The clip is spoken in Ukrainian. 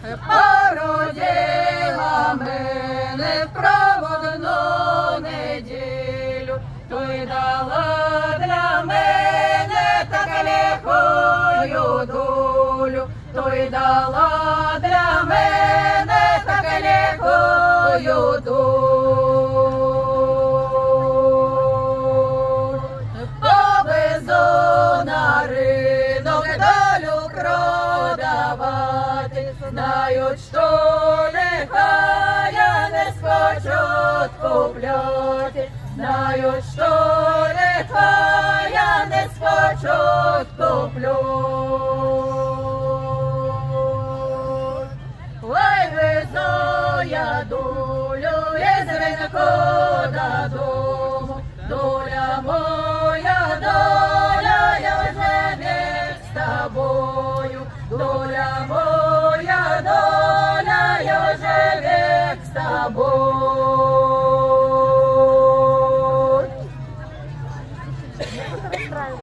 породила мене в проводну неділю, то й дала для мене таку легкою долю, то й дала для мене таку легкою долю. Повезу на ринок долю продавати, знають, що нехай я не схочуть купляти, знають, що нехай я не схочуть куплять. Ой, везу я долю із ринку